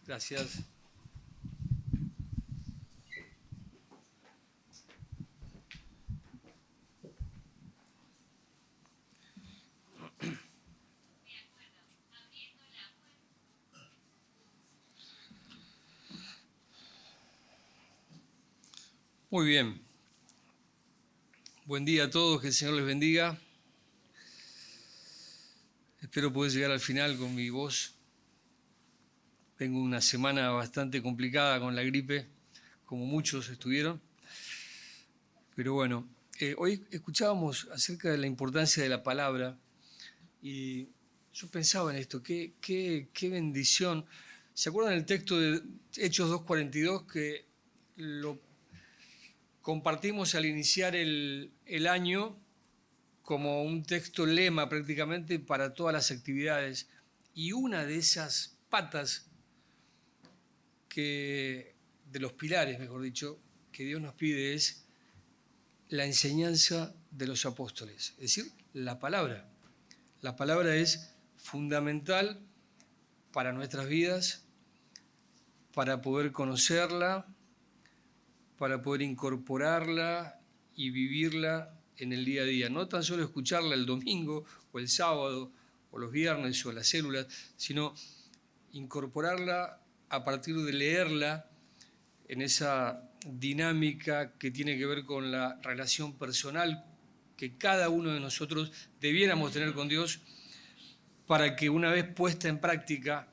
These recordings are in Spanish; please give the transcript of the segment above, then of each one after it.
Gracias. Muy bien. Buen día a todos, que el Señor les bendiga. Espero poder llegar al final con mi voz. Tengo una semana bastante complicada con la gripe, como muchos estuvieron. Pero bueno, hoy escuchábamos acerca de la importancia de la palabra y yo pensaba en esto, qué bendición. ¿Se acuerdan del texto de Hechos 2:42 que lo compartimos al iniciar el año como un texto lema prácticamente para todas las actividades? Y una de esas patas de los pilares, mejor dicho, que Dios nos pide es la enseñanza de los apóstoles, es decir, la palabra. La palabra es fundamental para nuestras vidas, para poder conocerla, para poder incorporarla y vivirla en el día a día. No tan solo escucharla el domingo o el sábado o los viernes o las células, sino incorporarla a partir de leerla en esa dinámica que tiene que ver con la relación personal que cada uno de nosotros debiéramos tener con Dios para que una vez puesta en práctica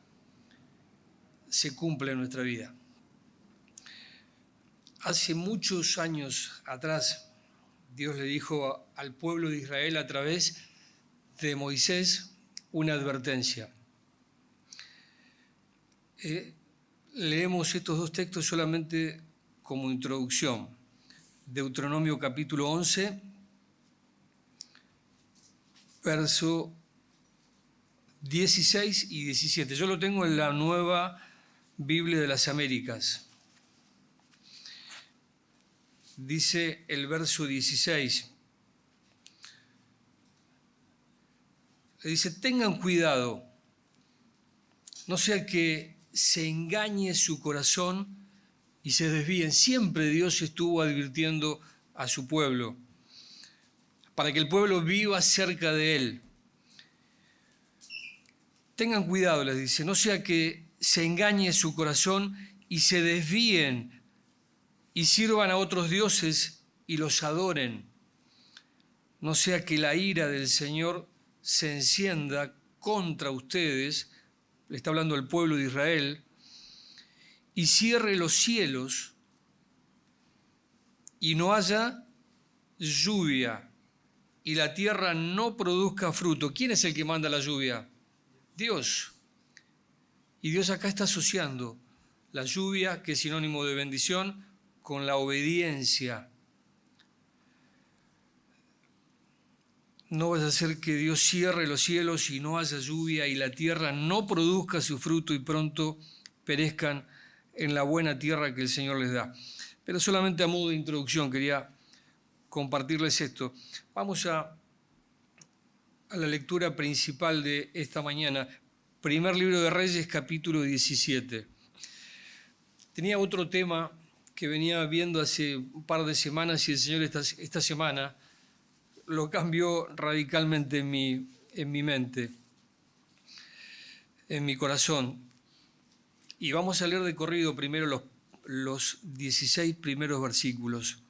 se cumpla en nuestra vida. Hace muchos años atrás, Dios le dijo al pueblo de Israel a través de Moisés una advertencia. Leemos estos dos textos solamente como introducción. Deuteronomio capítulo 11, verso 16 y 17. Yo lo tengo en la Nueva Biblia de las Américas. Dice el verso 16. Le dice, tengan cuidado, no sea que se engañe su corazón y se desvíen. Siempre Dios estuvo advirtiendo a su pueblo, para que el pueblo viva cerca de Él. Tengan cuidado, les dice, no sea que se engañe su corazón y se desvíen y sirvan a otros dioses y los adoren. No sea que la ira del Señor se encienda contra ustedes, le está hablando al pueblo de Israel, y cierre los cielos y no haya lluvia y la tierra no produzca fruto. ¿Quién es el que manda la lluvia? Dios. Y Dios acá está asociando la lluvia, que es sinónimo de bendición, con la obediencia. No vaya a ser que Dios cierre los cielos y no haya lluvia y la tierra no produzca su fruto y pronto perezcan en la buena tierra que el Señor les da. Pero solamente a modo de introducción quería compartirles esto. Vamos a la lectura principal de esta mañana. Primer libro de Reyes, capítulo 17. Tenía otro tema que venía viendo hace un par de semanas y el Señor esta semana lo cambió radicalmente en mi mente, en mi corazón. Y vamos a leer de corrido primero los 16 primeros versículos.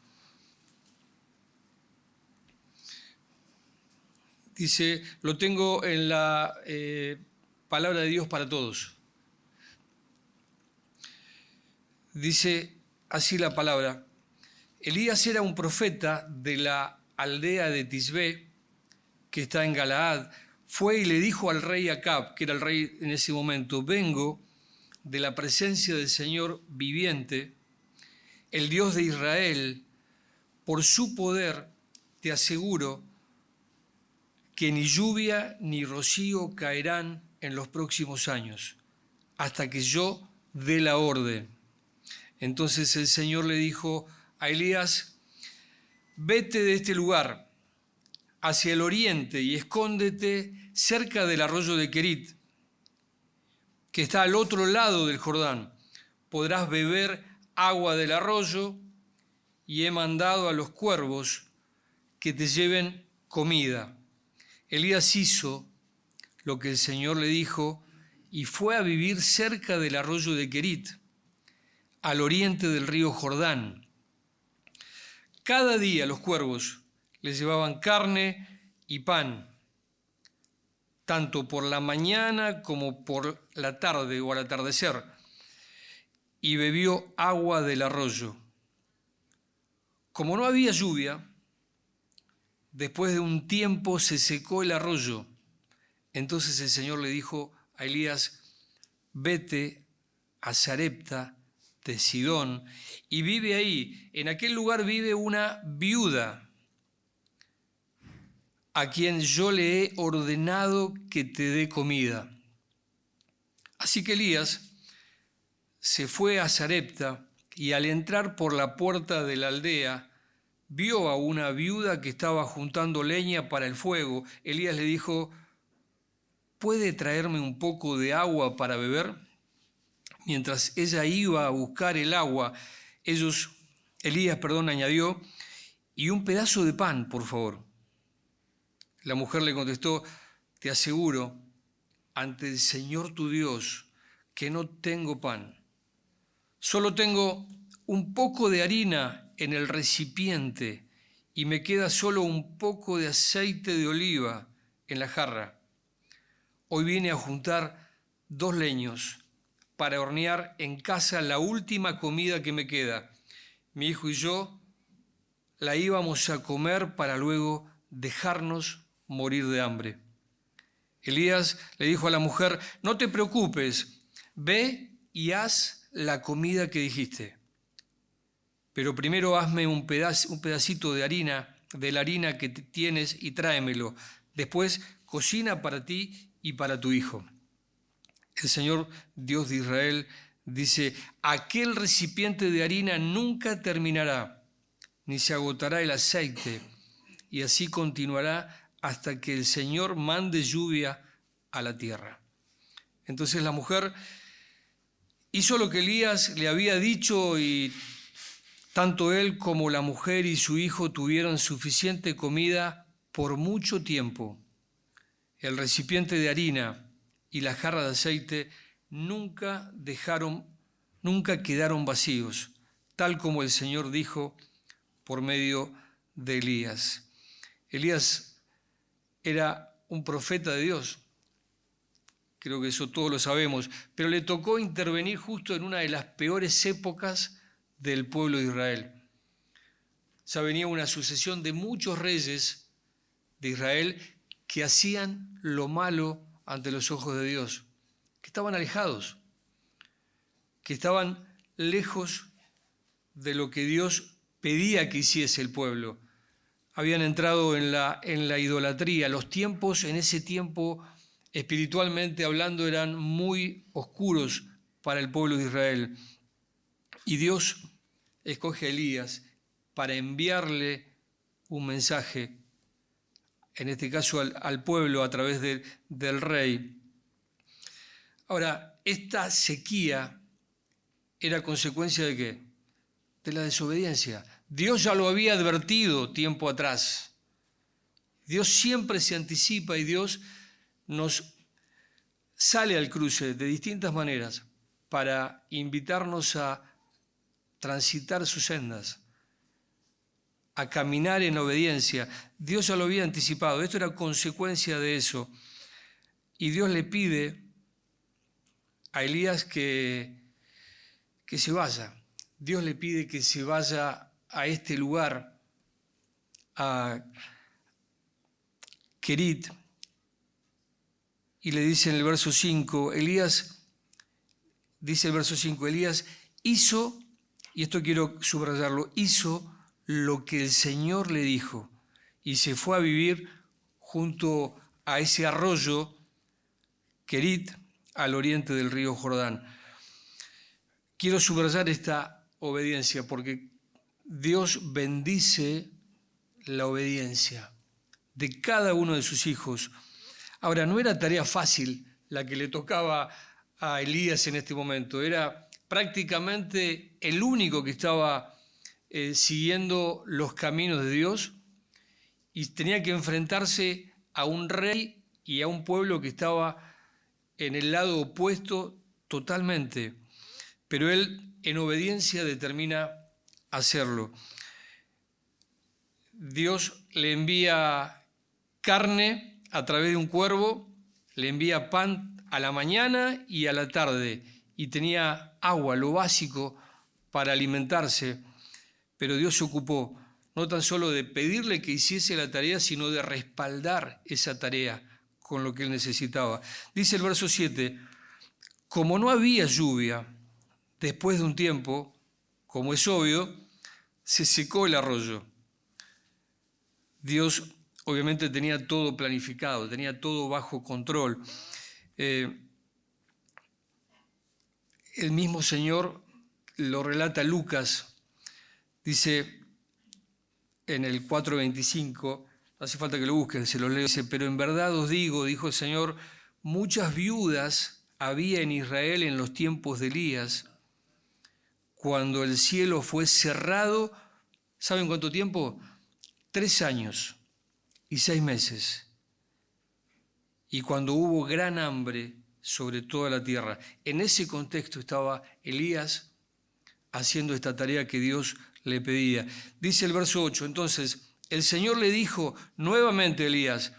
Dice, lo tengo en la palabra de Dios para todos. Dice así la palabra: Elías era un profeta de la aldea de Tisbé, que está en Galaad. Fue y le dijo al rey Acab, que era el rey en ese momento, vengo de la presencia del Señor viviente, el Dios de Israel. Por su poder te aseguro que ni lluvia ni rocío caerán en los próximos años, hasta que yo dé la orden. Entonces el Señor le dijo a Elías, vete de este lugar hacia el oriente y escóndete cerca del arroyo de Querit. que está al otro lado del Jordán. Podrás beber agua del arroyo y he mandado a los cuervos que te lleven comida. Elías hizo lo que el Señor le dijo y fue a vivir cerca del arroyo de Querit, al oriente del río Jordán. Cada día los cuervos le llevaban carne y pan, tanto por la mañana como por la tarde o al atardecer, y bebió agua del arroyo. Como no había lluvia, después de un tiempo se secó el arroyo. Entonces el Señor le dijo a Elías: vete a Sarepta de Sidón y vive ahí. En aquel lugar vive una viuda a quien yo le he ordenado que te dé comida. Así que Elías se fue a Sarepta y al entrar por la puerta de la aldea vio a una viuda que estaba juntando leña para el fuego. Elías le dijo: ¿puede traerme un poco de agua para beber? Mientras ella iba a buscar el agua, Elías añadió: y un pedazo de pan, por favor. La mujer le contestó: te aseguro, ante el Señor tu Dios, que no tengo pan. Solo tengo un poco de harina en el recipiente y me queda solo un poco de aceite de oliva en la jarra. Hoy vine a juntar 2 leños para hornear en casa la última comida que me queda. Mi hijo y yo la íbamos a comer para luego dejarnos morir de hambre. Elías le dijo a la mujer: no te preocupes, ve y haz la comida que dijiste. Pero primero hazme un pedacito de harina, de la harina que tienes, y tráemelo. Después cocina para ti y para tu hijo. El Señor, Dios de Israel, dice: aquel recipiente de harina nunca terminará, ni se agotará el aceite, y así continuará hasta que el Señor mande lluvia a la tierra. Entonces la mujer hizo lo que Elías le había dicho, y tanto él como la mujer y su hijo tuvieron suficiente comida por mucho tiempo. El recipiente de harina y la jarra de aceite nunca quedaron vacíos, tal como el Señor dijo por medio de Elías. Elías era un profeta de Dios, creo que eso todos lo sabemos, pero le tocó intervenir justo en una de las peores épocas del pueblo de Israel. Ya venía una sucesión de muchos reyes de Israel que hacían lo malo ante los ojos de Dios, que estaban alejados, que estaban lejos de lo que Dios pedía que hiciese el pueblo. Habían entrado en la idolatría. Los tiempos, en ese tiempo, espiritualmente hablando, eran muy oscuros para el pueblo de Israel. Y Dios escoge a Elías para enviarle un mensaje, en este caso al pueblo a través del rey. Ahora, esta sequía era consecuencia ¿de qué? De la desobediencia. Dios ya lo había advertido tiempo atrás. Dios siempre se anticipa y Dios nos sale al cruce de distintas maneras para invitarnos a transitar sus sendas, a caminar en obediencia. Dios ya lo había anticipado, esto era consecuencia de eso. Y Dios le pide a Elías que se vaya. Dios le pide que se vaya a este lugar, a Querit, y le dice en el verso 5, Elías hizo, y esto quiero subrayarlo, hizo lo que el Señor le dijo y se fue a vivir junto a ese arroyo, Querit, al oriente del río Jordán. Quiero subrayar esta obediencia porque Dios bendice la obediencia de cada uno de sus hijos. Ahora, no era tarea fácil la que le tocaba a Elías en este momento. Era prácticamente el único que estaba siguiendo los caminos de Dios y tenía que enfrentarse a un rey y a un pueblo que estaba en el lado opuesto totalmente. Pero él, en obediencia, determina hacerlo. Dios le envía carne a través de un cuervo, le envía pan a la mañana y a la tarde, y tenía agua, lo básico para alimentarse. Pero Dios se ocupó no tan solo de pedirle que hiciese la tarea, sino de respaldar esa tarea con lo que él necesitaba. Dice el verso 7, como no había lluvia, después de un tiempo, como es obvio, se secó el arroyo. Dios obviamente tenía todo planificado, tenía todo bajo control. El mismo Señor lo relata Lucas, dice en el 4:25, no hace falta que lo busquen, se lo leo, dice, pero en verdad os digo, dijo el Señor, muchas viudas había en Israel en los tiempos de Elías, cuando el cielo fue cerrado, ¿saben cuánto tiempo? 3 años y 6 meses. Y cuando hubo gran hambre sobre toda la tierra. En ese contexto estaba Elías haciendo esta tarea que Dios le pedía. Dice el verso 8, entonces el Señor le dijo nuevamente a Elías,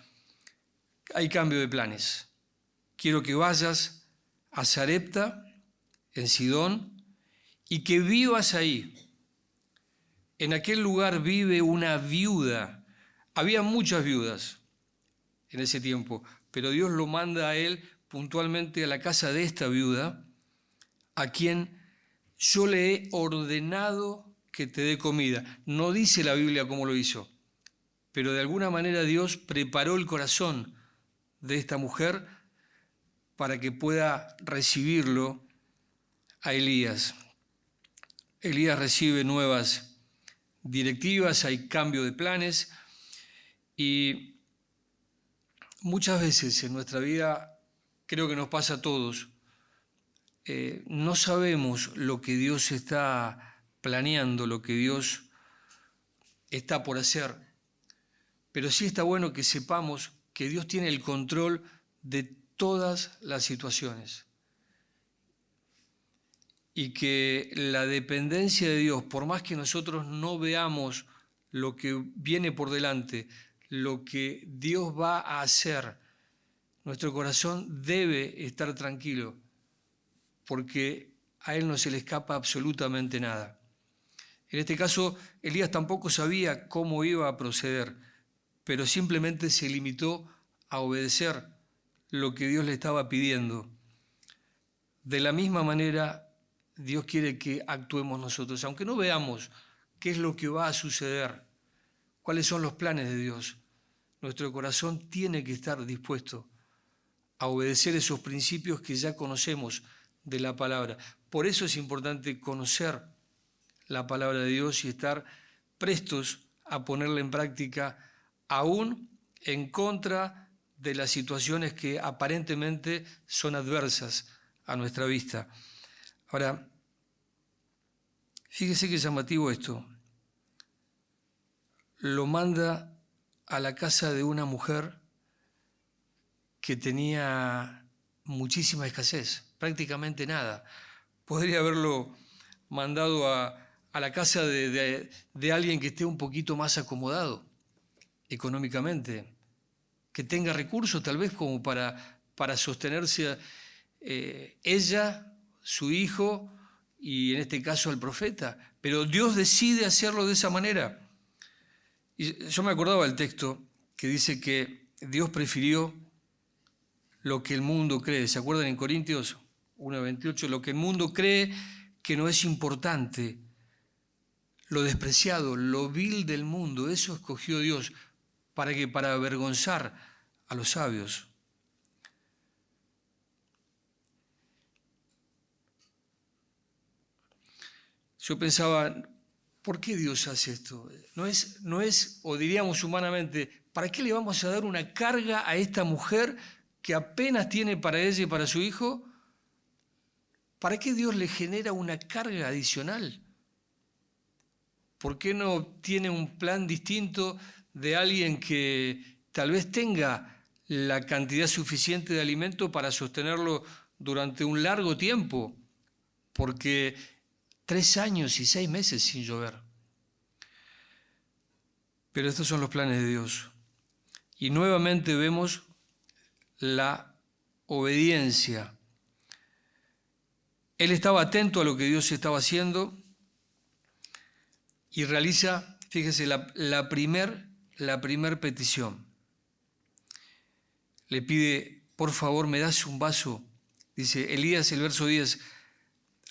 hay cambio de planes. Quiero que vayas a Sarepta, en Sidón, y que vivas ahí. En aquel lugar vive una viuda. Había muchas viudas en ese tiempo, pero Dios lo manda a él puntualmente a la casa de esta viuda, a quien yo le he ordenado que te dé comida. No dice la Biblia cómo lo hizo, pero de alguna manera Dios preparó el corazón de esta mujer para que pueda recibirlo a Elías. Elías recibe nuevas directivas, hay cambio de planes y muchas veces en nuestra vida, creo que nos pasa a todos, no sabemos lo que Dios está planeando, lo que Dios está por hacer, pero sí está bueno que sepamos que Dios tiene el control de todas las situaciones y que la dependencia de Dios, por más que nosotros no veamos lo que viene por delante, lo que Dios va a hacer, nuestro corazón debe estar tranquilo, porque a Él no se le escapa absolutamente nada. En este caso, Elías tampoco sabía cómo iba a proceder, pero simplemente se limitó a obedecer lo que Dios le estaba pidiendo. De la misma manera, Dios quiere que actuemos nosotros, aunque no veamos qué es lo que va a suceder, cuáles son los planes de Dios. Nuestro corazón tiene que estar dispuesto a obedecer esos principios que ya conocemos de la palabra. Por eso es importante conocer la palabra de Dios y estar prestos a ponerla en práctica, aún en contra de las situaciones que aparentemente son adversas a nuestra vista. Ahora, fíjese qué llamativo esto. Lo manda a la casa de una mujer que tenía muchísima escasez, prácticamente nada. Podría haberlo mandado a la casa de alguien que esté un poquito más acomodado económicamente, que tenga recursos tal vez como para sostenerse ella, su hijo y en este caso al profeta. Pero Dios decide hacerlo de esa manera. Y yo me acordaba del texto que dice que Dios prefirió lo que el mundo cree. ¿Se acuerdan en Corintios 1:28? Lo que el mundo cree que no es importante, lo despreciado, lo vil del mundo, eso escogió Dios. ¿Para qué? Para avergonzar a los sabios. Yo pensaba, ¿por qué Dios hace esto? No es, o diríamos humanamente, ¿para qué le vamos a dar una carga a esta mujer que apenas tiene para ella y para su hijo? ¿para qué Dios le genera una carga adicional? ¿Por qué no tiene un plan distinto de alguien que tal vez tenga la cantidad suficiente de alimento para sostenerlo durante un largo tiempo? Porque 3 años y 6 meses sin llover. Pero estos son los planes de Dios. Y nuevamente vemos la obediencia. Él estaba atento a lo que Dios estaba haciendo y realiza, fíjese, la primer petición. Le pide, por favor, ¿me das un vaso? Dice Elías, el verso 10,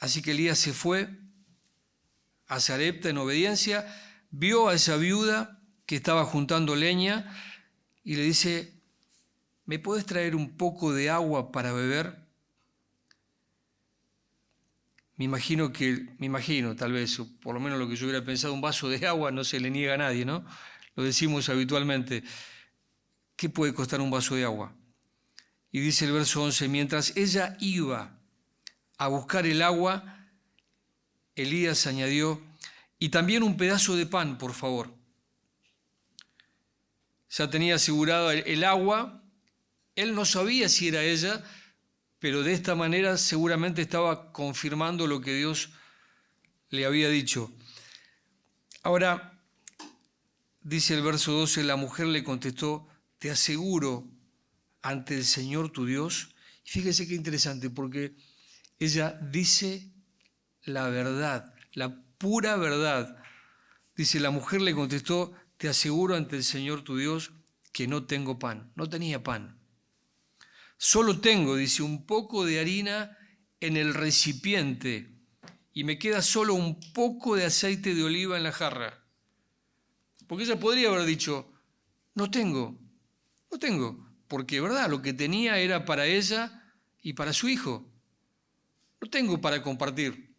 así que Elías se fue a Sarepta en obediencia, vio a esa viuda que estaba juntando leña y le dice, ¿me puedes traer un poco de agua para beber? Me imagino, tal vez, o por lo menos lo que yo hubiera pensado, un vaso de agua no se le niega a nadie, ¿no? Lo decimos habitualmente. ¿Qué puede costar un vaso de agua? Y dice el verso 11, mientras ella iba a buscar el agua, Elías añadió, y también un pedazo de pan, por favor. Ya tenía asegurado el agua, él no sabía si era ella, pero de esta manera seguramente estaba confirmando lo que Dios le había dicho. Ahora, dice el verso 12, la mujer le contestó, te aseguro ante el Señor tu Dios. Y fíjese qué interesante, porque ella dice la verdad, la pura verdad. Dice, la mujer le contestó, te aseguro ante el Señor tu Dios que no tengo pan. No tenía pan. Solo tengo, dice, un poco de harina en el recipiente y me queda solo un poco de aceite de oliva en la jarra. Porque ella podría haber dicho, no tengo, porque verdad, lo que tenía era para ella y para su hijo. No tengo para compartir.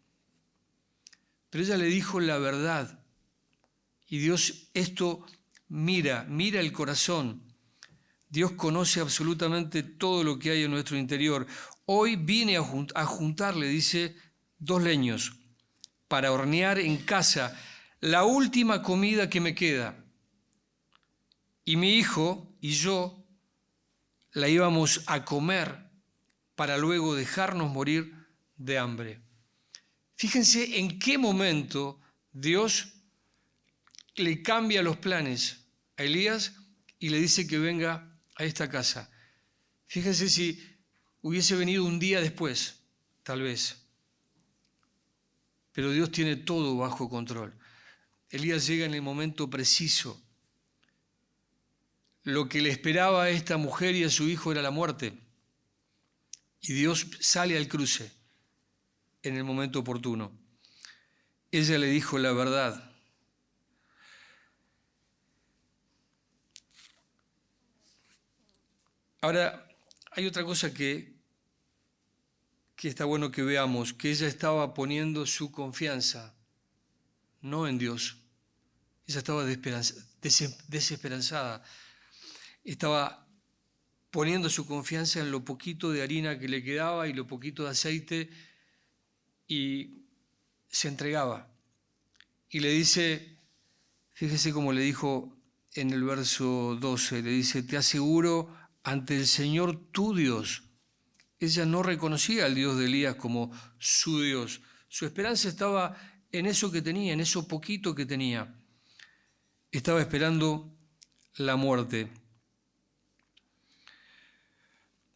Pero ella le dijo la verdad. Y Dios esto mira el corazón. Dios conoce absolutamente todo lo que hay en nuestro interior. Hoy vine a juntarle, dice, 2 leños para hornear en casa la última comida que me queda. Y mi hijo y yo la íbamos a comer para luego dejarnos morir de hambre. Fíjense en qué momento Dios le cambia los planes a Elías y le dice que venga a esta casa. Fíjense si hubiese venido un día después, tal vez. Pero Dios tiene todo bajo control. Elías llega en el momento preciso. Lo que le esperaba a esta mujer y a su hijo era la muerte. Y Dios sale al cruce en el momento oportuno. Ella le dijo la verdad. Ahora, hay otra cosa que está bueno que veamos, que ella estaba poniendo su confianza, no en Dios. Ella estaba desesperanzada. Estaba poniendo su confianza en lo poquito de harina que le quedaba y lo poquito de aceite y se entregaba. Y le dice, fíjese cómo le dijo en el verso 12, le dice, te aseguro ante el Señor tu Dios. Ella no reconocía al Dios de Elías como su Dios. Su esperanza estaba en eso que tenía, en eso poquito que tenía. Estaba esperando la muerte.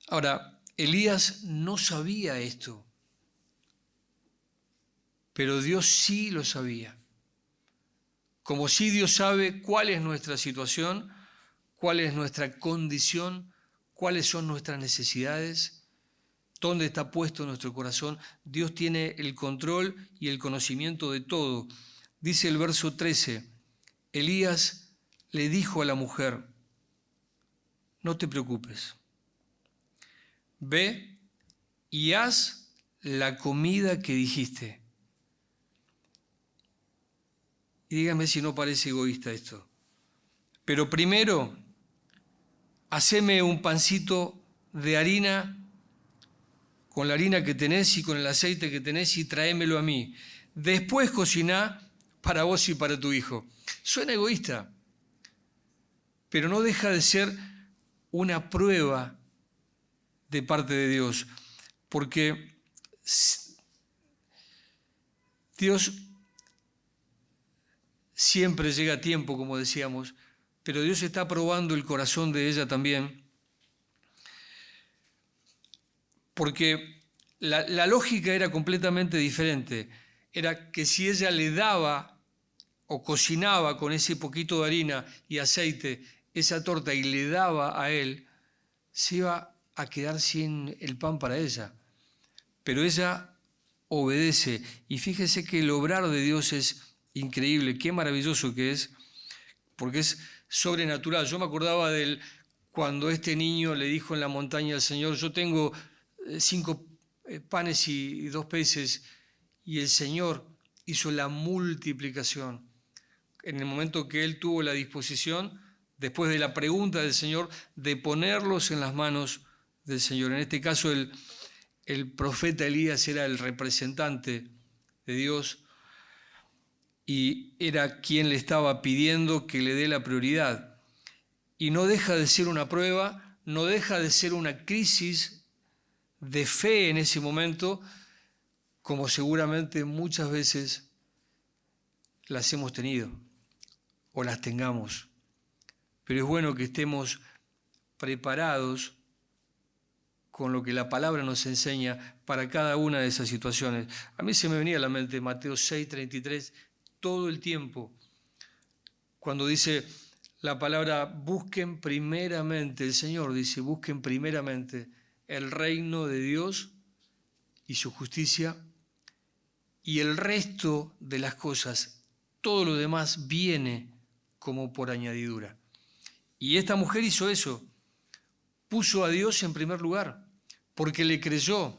Ahora, Elías no sabía esto, pero Dios sí lo sabía. Como sí Dios sabe cuál es nuestra situación, cuál es nuestra condición, cuáles son nuestras necesidades, dónde está puesto nuestro corazón. Dios tiene el control y el conocimiento de todo. Dice el verso 13, Elías le dijo a la mujer, no te preocupes, ve y haz la comida que dijiste. Y dígame si no parece egoísta esto. Pero primero, haceme un pancito de harina con la harina que tenés y con el aceite que tenés y tráemelo a mí. Después cociná para vos y para tu hijo. Suena egoísta, pero no deja de ser una prueba de parte de Dios, porque Dios siempre llega a tiempo, como decíamos, pero Dios está probando el corazón de ella también, porque la lógica era completamente diferente. Era que si ella le daba o cocinaba con ese poquito de harina y aceite esa torta y le daba a él, se iba a quedar sin el pan para ella. Pero ella obedece, y fíjese que el obrar de Dios es increíble, qué maravilloso que es, porque es sobrenatural. Yo me acordaba cuando este niño le dijo en la montaña al Señor: yo tengo 5 panes y 2 peces, y el Señor hizo la multiplicación. En el momento que él tuvo la disposición, después de la pregunta del Señor, de ponerlos en las manos del Señor. En este caso el profeta Elías era el representante de Dios y era quien le estaba pidiendo que le dé la prioridad. Y no deja de ser una prueba, no deja de ser una crisis de fe en ese momento, como seguramente muchas veces las hemos tenido o las tengamos. Pero es bueno que estemos preparados con lo que la palabra nos enseña para cada una de esas situaciones. A mí se me venía a la mente Mateo 6:33 todo el tiempo, cuando dice la palabra: busquen primeramente, el Señor dice, busquen primeramente el reino de Dios y su justicia, y el resto de las cosas, todo lo demás viene como por añadidura. Y esta mujer hizo eso, puso a Dios en primer lugar, porque le creyó.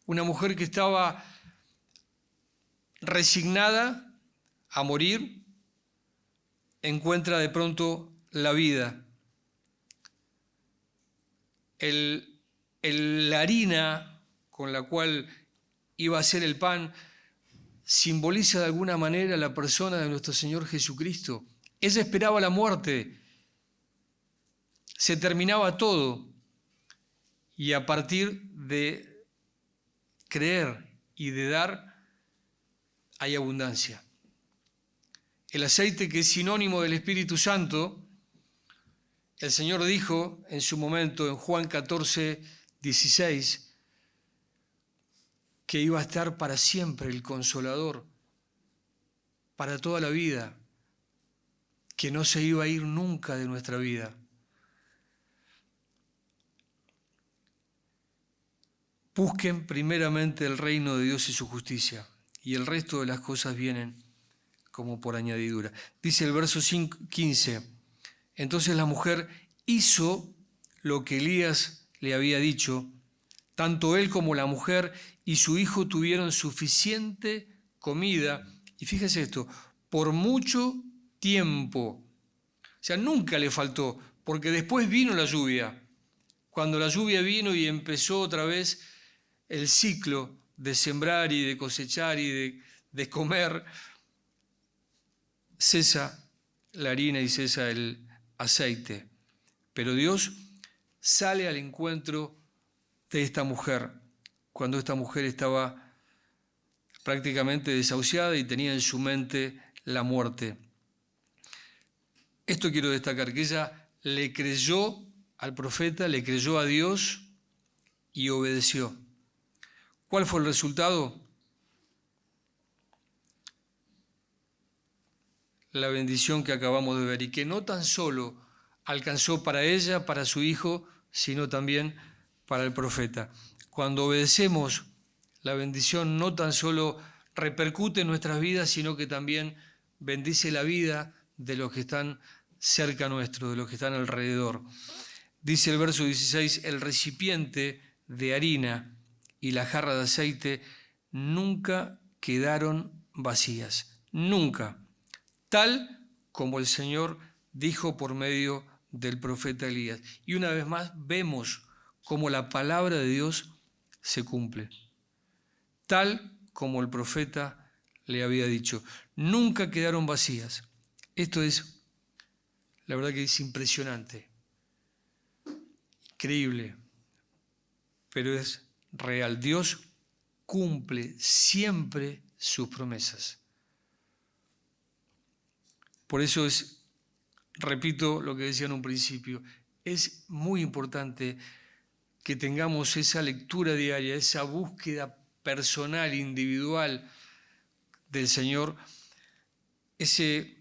Una mujer que estaba resignada a morir, encuentra de pronto la vida. La harina con la cual iba a hacer el pan simboliza de alguna manera la persona de nuestro Señor Jesucristo. Ella esperaba la muerte, se terminaba todo, y a partir de creer y de dar hay abundancia. El aceite, que es sinónimo del Espíritu Santo, el Señor dijo en su momento en Juan 14:16 que iba a estar para siempre el Consolador, para toda la vida, que no se iba a ir nunca de nuestra vida. Busquen primeramente el reino de Dios y su justicia, y el resto de las cosas vienen como por añadidura. Dice el verso 15, entonces la mujer hizo lo que Elías le había dicho. Tanto él como la mujer y su hijo tuvieron suficiente comida, y fíjese esto, por mucho tiempo. O sea, nunca le faltó, porque después vino la lluvia. Cuando la lluvia vino y empezó otra vez el ciclo de sembrar y de cosechar y de comer, cesa la harina y cesa el aceite. Pero Dios sale al encuentro de esta mujer, cuando esta mujer estaba prácticamente desahuciada y tenía en su mente la muerte. Esto quiero destacar, que ella le creyó al profeta, le creyó a Dios y obedeció. ¿Cuál fue el resultado? La bendición que acabamos de ver, y que no tan solo alcanzó para ella, para su hijo, sino también para el profeta. Cuando obedecemos, la bendición no tan solo repercute en nuestras vidas, sino que también bendice la vida de los que están cerca nuestro, de los que están alrededor. Dice el verso 16, el recipiente de harina y la jarra de aceite nunca quedaron vacías, nunca, tal como el Señor dijo por medio del profeta Elías. Y una vez más vemos cómo la palabra de Dios se cumple, tal como el profeta le había dicho. Nunca quedaron vacías. Esto es, la verdad que es impresionante, increíble, pero es real. Dios cumple siempre sus promesas. Por eso es, repito lo que decía en un principio, es muy importante que tengamos esa lectura diaria, esa búsqueda personal, individual del Señor, ese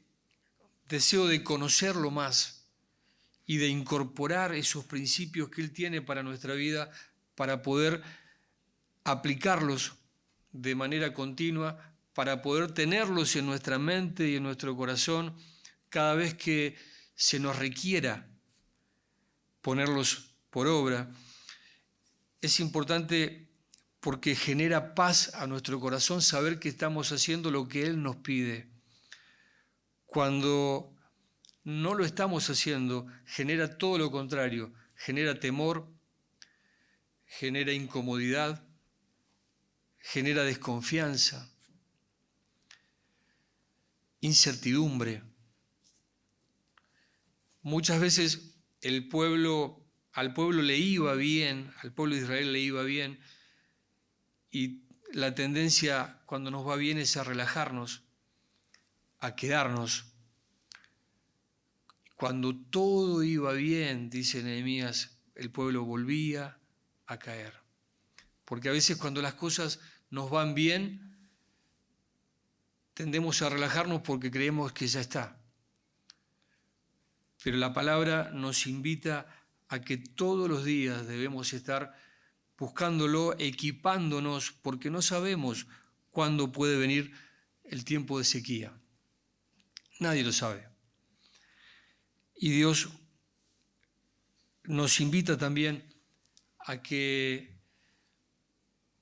deseo de conocerlo más y de incorporar esos principios que Él tiene para nuestra vida, para poder aplicarlos de manera continua, para poder tenerlos en nuestra mente y en nuestro corazón cada vez que se nos requiera ponerlos por obra. Es importante porque genera paz a nuestro corazón saber que estamos haciendo lo que Él nos pide. Cuando no lo estamos haciendo, genera todo lo contrario, genera temor, genera incomodidad, genera desconfianza, incertidumbre. Muchas veces al pueblo le iba bien, al pueblo de Israel le iba bien, y la tendencia cuando nos va bien es a relajarnos, a quedarnos. Cuando todo iba bien, dice Nehemías, el pueblo volvía a caer. Porque a veces cuando las cosas nos van bien, tendemos a relajarnos porque creemos que ya está. Pero la palabra nos invita a que todos los días debemos estar buscándolo, equipándonos, porque no sabemos cuándo puede venir el tiempo de sequía. Nadie lo sabe. Y Dios nos invita también a que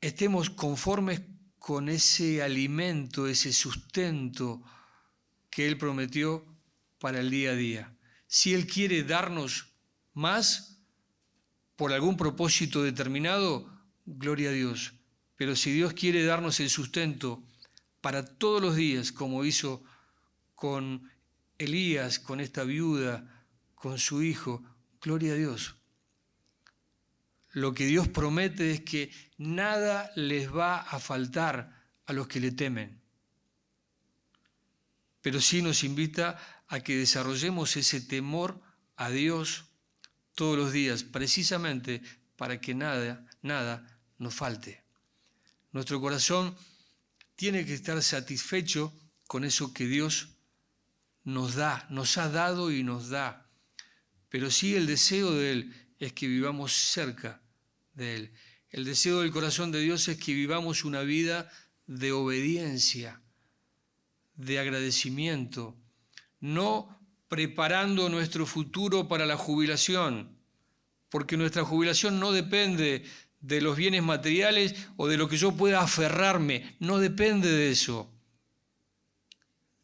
estemos conformes con ese alimento, ese sustento que Él prometió para el día a día. Si Él quiere darnos más por algún propósito determinado, gloria a Dios. Pero si Dios quiere darnos el sustento para todos los días, como hizo con Elías, con esta viuda, con su hijo, gloria a Dios. Lo que Dios promete es que nada les va a faltar a los que le temen. Pero sí nos invita a que desarrollemos ese temor a Dios todos los días, precisamente para que nada nos falte. Nuestro corazón tiene que estar satisfecho con eso que Dios nos da, nos ha dado y nos da. Pero sí el deseo de Él es que vivamos cerca de Él. El deseo del corazón de Dios es que vivamos una vida de obediencia, de agradecimiento, no preparando nuestro futuro para la jubilación, porque nuestra jubilación no depende de los bienes materiales o de lo que yo pueda aferrarme, no depende de eso.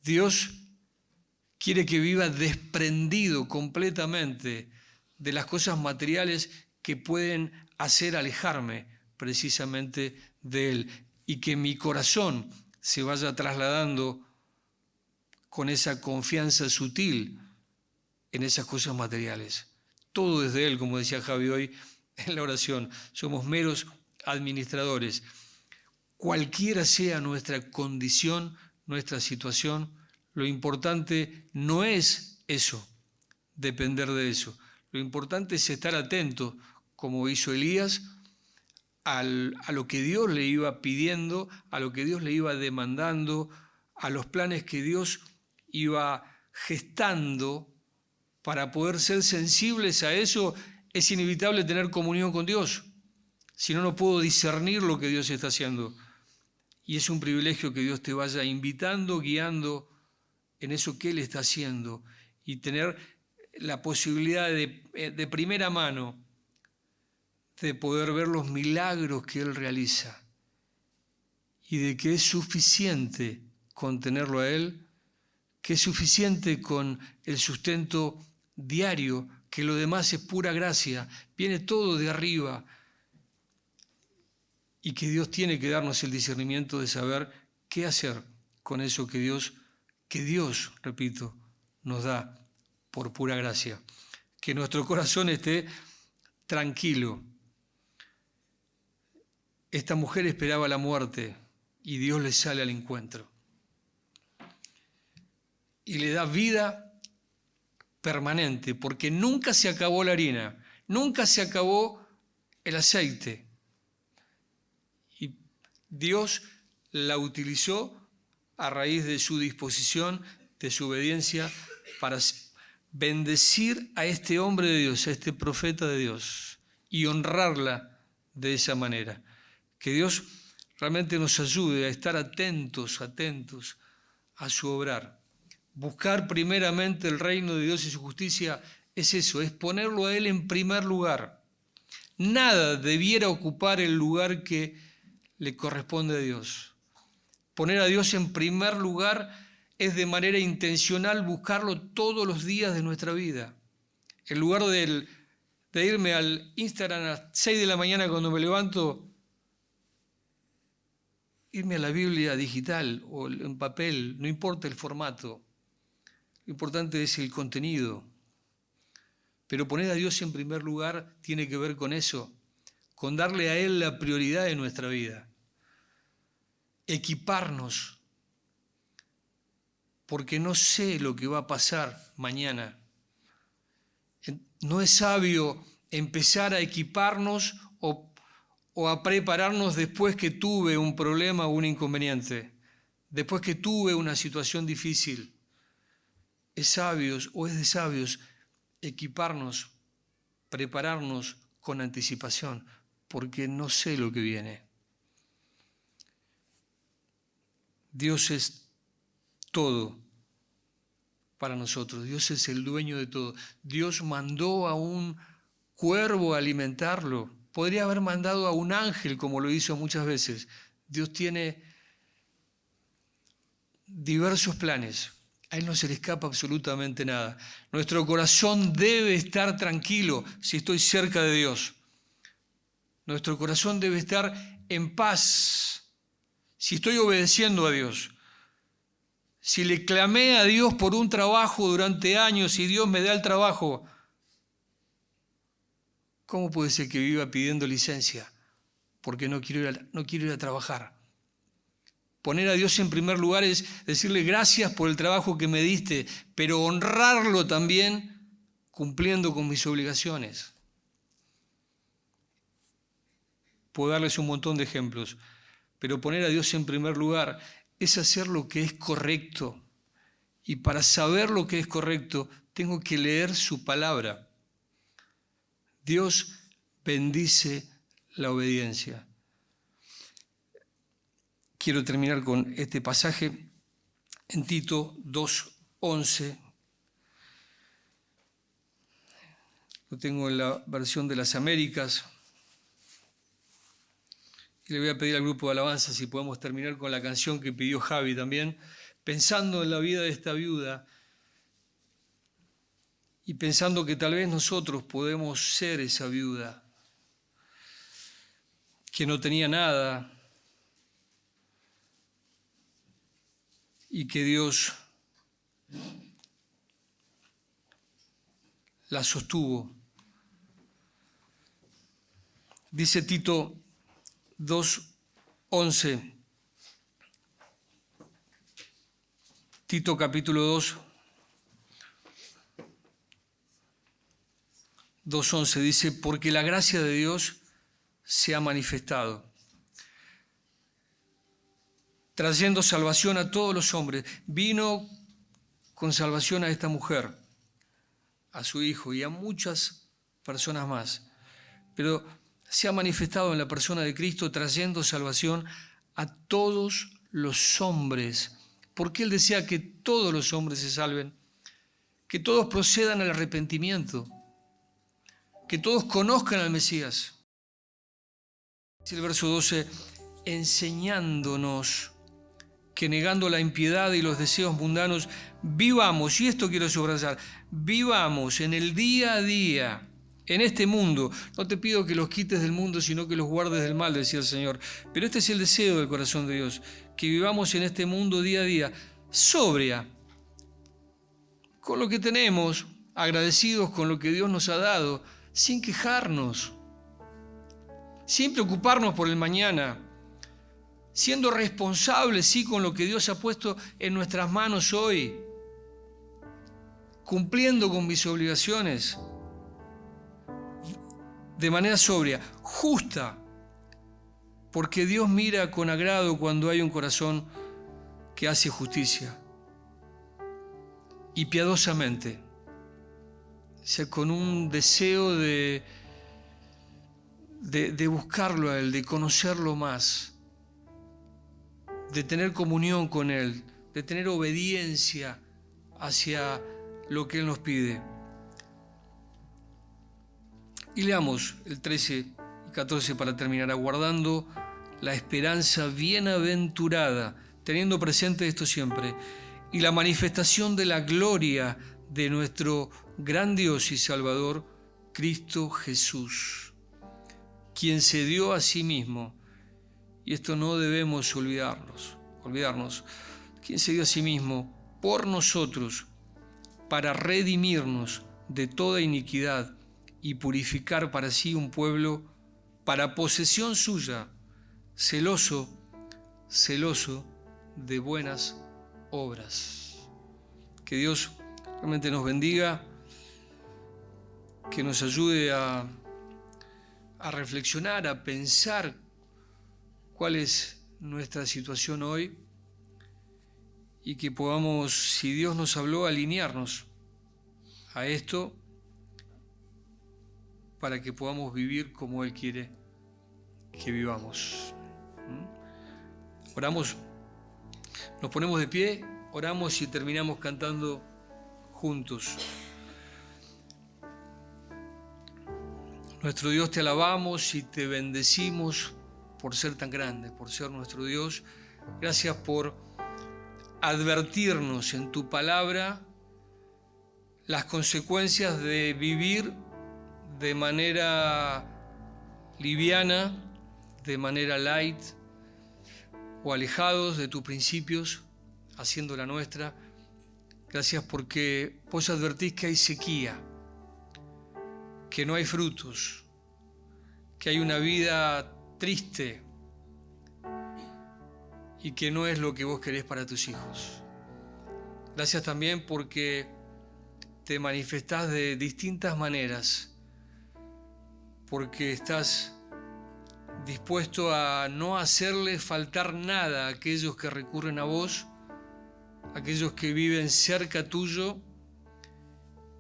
Dios quiere que viva desprendido completamente de las cosas materiales que pueden hacer alejarme precisamente de Él y que mi corazón se vaya trasladando con esa confianza sutil en esas cosas materiales. Todo desde Él, como decía Javi hoy en la oración. Somos meros administradores. Cualquiera sea nuestra condición, nuestra situación, lo importante no es eso, depender de eso. Lo importante es estar atento, como hizo Elías, a lo que Dios le iba pidiendo, a lo que Dios le iba demandando, a los planes que Dios iba gestando. Para poder ser sensibles a eso, es inevitable tener comunión con Dios. Si no, no puedo discernir lo que Dios está haciendo. Y es un privilegio que Dios te vaya invitando, guiando en eso que Él está haciendo y tener la posibilidad de primera mano de poder ver los milagros que Él realiza y de que es suficiente con tenerlo a Él, que es suficiente con el sustento diario, que lo demás es pura gracia, viene todo de arriba. y que Dios tiene que darnos el discernimiento de saber qué hacer con eso que Dios, repito, nos da por pura gracia. Que nuestro corazón esté tranquilo. Esta mujer esperaba la muerte y Dios le sale al encuentro. Y le da vida permanente, porque nunca se acabó la harina, nunca se acabó el aceite. Y Dios la utilizó a raíz de su disposición, de su obediencia, para bendecir a este hombre de Dios, a este profeta de Dios, y honrarla de esa manera. Que Dios realmente nos ayude a estar atentos a su obrar. Buscar primeramente el reino de Dios y su justicia es eso, es ponerlo a Él en primer lugar. Nada debiera ocupar el lugar que le corresponde a Dios. Poner a Dios en primer lugar es de manera intencional buscarlo todos los días de nuestra vida. En lugar de irme al Instagram a las 6 de la mañana cuando me levanto, irme a la Biblia digital o en papel, no importa el formato. Lo importante es el contenido. Pero poner a Dios en primer lugar tiene que ver con eso, con darle a Él la prioridad de nuestra vida. Equiparnos, porque no sé lo que va a pasar mañana. No es sabio empezar a equiparnos o a prepararnos después que tuve un problema o un inconveniente, después que tuve una situación difícil. Es de sabios equiparnos, prepararnos con anticipación, porque no sé lo que viene. Dios es todo para nosotros, Dios es el dueño de todo. Dios mandó a un cuervo a alimentarlo, podría haber mandado a un ángel como lo hizo muchas veces. Dios tiene diversos planes. A Él no se le escapa absolutamente nada. Nuestro corazón debe estar tranquilo si estoy cerca de Dios. Nuestro corazón debe estar en paz si estoy obedeciendo a Dios. Si le clamé a Dios por un trabajo durante años y Dios me da el trabajo, ¿cómo puede ser que viva pidiendo licencia? Porque no quiero ir a trabajar. Poner a Dios en primer lugar es decirle gracias por el trabajo que me diste, pero honrarlo también cumpliendo con mis obligaciones. Puedo darles un montón de ejemplos, pero poner a Dios en primer lugar es hacer lo que es correcto. Y para saber lo que es correcto, tengo que leer su palabra. Dios bendice la obediencia. Quiero terminar con este pasaje en Tito 2:11. Lo tengo en la versión de las Américas. Y le voy a pedir al grupo de alabanza si podemos terminar con la canción que pidió Javi también, pensando en la vida de esta viuda y pensando que tal vez nosotros podemos ser esa viuda que no tenía nada, y que Dios la sostuvo. Dice Tito 2:11, Tito capítulo 2:11 dice, porque la gracia de Dios se ha manifestado, trayendo salvación a todos los hombres. Vino con salvación a esta mujer, a su hijo y a muchas personas más. Pero se ha manifestado en la persona de Cristo trayendo salvación a todos los hombres. Porque Él desea que todos los hombres se salven, que todos procedan al arrepentimiento, que todos conozcan al Mesías. Dice el verso 12, enseñándonos que negando la impiedad y los deseos mundanos, vivamos, y esto quiero subrayar, vivamos en el día a día en este mundo. No te pido que los quites del mundo, sino que los guardes del mal, decía el Señor. Pero este es el deseo del corazón de Dios, que vivamos en este mundo día a día, sobria, con lo que tenemos, agradecidos con lo que Dios nos ha dado, sin quejarnos, sin preocuparnos por el mañana, siendo responsables, sí, con lo que Dios ha puesto en nuestras manos hoy, cumpliendo con mis obligaciones, de manera sobria, justa, porque Dios mira con agrado cuando hay un corazón que hace justicia, y piadosamente, o sea, con un deseo de buscarlo a Él, de conocerlo más, de tener comunión con Él, de tener obediencia hacia lo que Él nos pide. Y leamos el 13 y 14 para terminar. Aguardando la esperanza bienaventurada, teniendo presente esto siempre, y la manifestación de la gloria de nuestro gran Dios y Salvador, Cristo Jesús, quien se dio a sí mismo, y esto no debemos olvidarnos, quien se dio a sí mismo por nosotros, para redimirnos de toda iniquidad y purificar para sí un pueblo para posesión suya, celoso de buenas obras. Que Dios realmente nos bendiga, que nos ayude a reflexionar, a pensar cuál es nuestra situación hoy, y que podamos, si Dios nos habló, alinearnos a esto para que podamos vivir como Él quiere que vivamos. Oramos, nos ponemos de pie, oramos y terminamos cantando juntos. Nuestro Dios, te alabamos y te bendecimos por ser tan grande, por ser nuestro Dios. Gracias por advertirnos en tu palabra las consecuencias de vivir de manera liviana, de manera light, o alejados de tus principios, haciendo la nuestra. Gracias porque vos advertís que hay sequía, que no hay frutos, que hay una vida triste y que no es lo que vos querés para tus hijos. Gracias también porque te manifestás de distintas maneras, porque estás dispuesto a no hacerle faltar nada a aquellos que recurren a vos, aquellos que viven cerca tuyo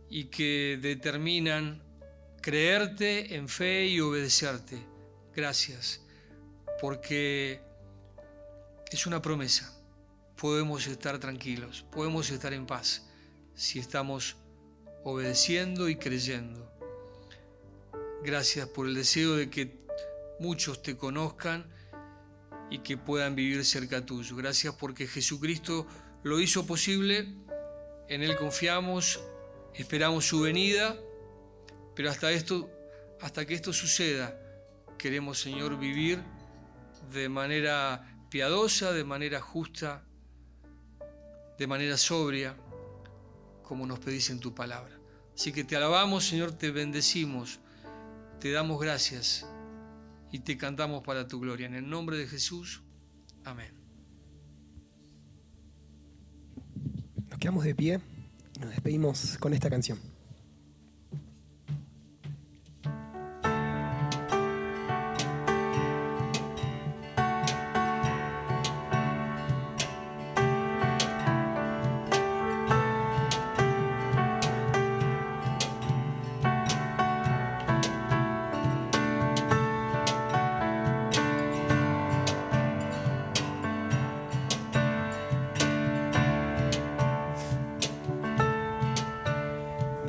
y que determinan creerte en fe y obedecerte. Gracias, porque es una promesa. Podemos estar tranquilos, podemos estar en paz si estamos obedeciendo y creyendo. Gracias por el deseo de que muchos te conozcan y que puedan vivir cerca tuyo. Gracias porque Jesucristo lo hizo posible, en Él confiamos, esperamos su venida, pero hasta que esto suceda, queremos, Señor, vivir de manera piadosa, de manera justa, de manera sobria, como nos pedís en tu palabra. Así que te alabamos, Señor, te bendecimos, te damos gracias y te cantamos para tu gloria. En el nombre de Jesús, amén. Nos quedamos de pie y nos despedimos con esta canción.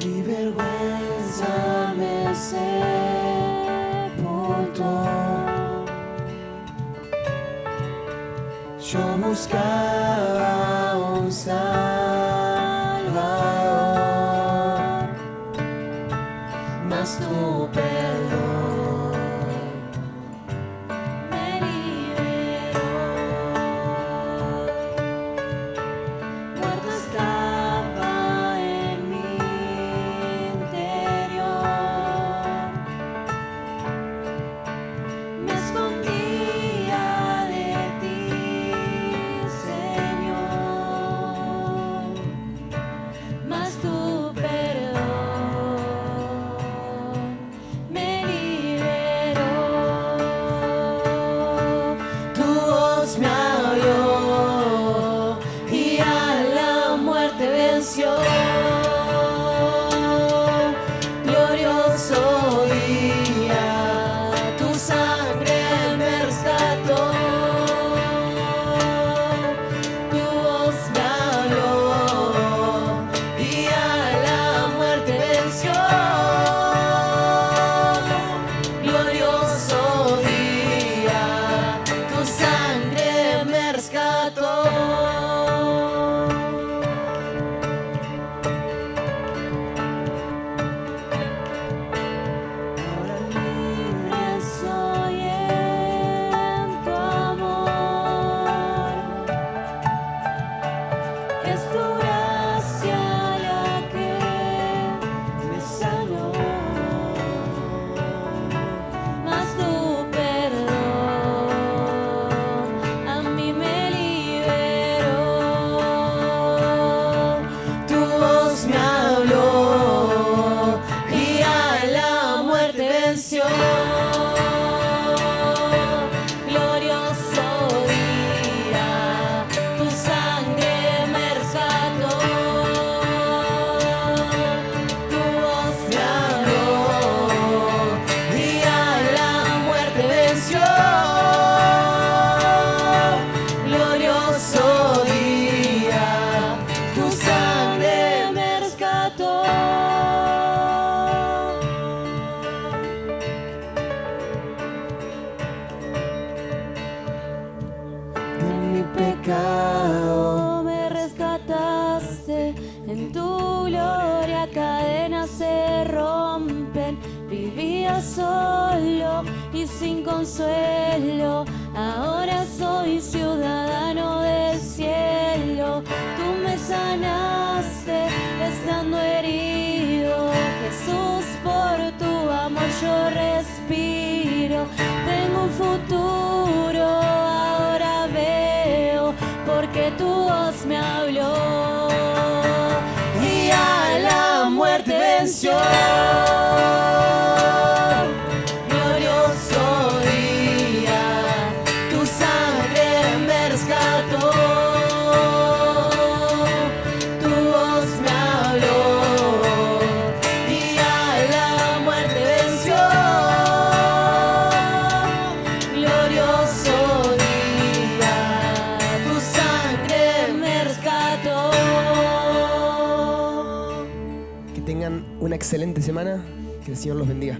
Mi vergüenza me sepultó. Yo buscaba un Salvador, mas tú Ahora libre soy en tu amor. Es tu gracia la que me sanó, mas tu perdón a mí me liberó. Tu voz me habló y a la muerte venció. Glorioso día, tu sangre me rescató. Tu voz me habló y a la muerte venció. Glorioso día, tu sangre me rescató. De mi pecado me rescataste, en tu gloria cadenas se rompen. Vivía solo y sin consuelo, ahora soy ciudadano del cielo. Tú me sanaste estando herido, Jesús, por tu amor yo respiro. Tengo un futuro, ahora veo, porque tu voz me habló y a la muerte venció. Glorioso día, tu sangre me rescató. Tu voz me habló y a la muerte venció. Glorioso día, tu sangre me rescató. Que tengan una excelente semana. Que el Señor los bendiga.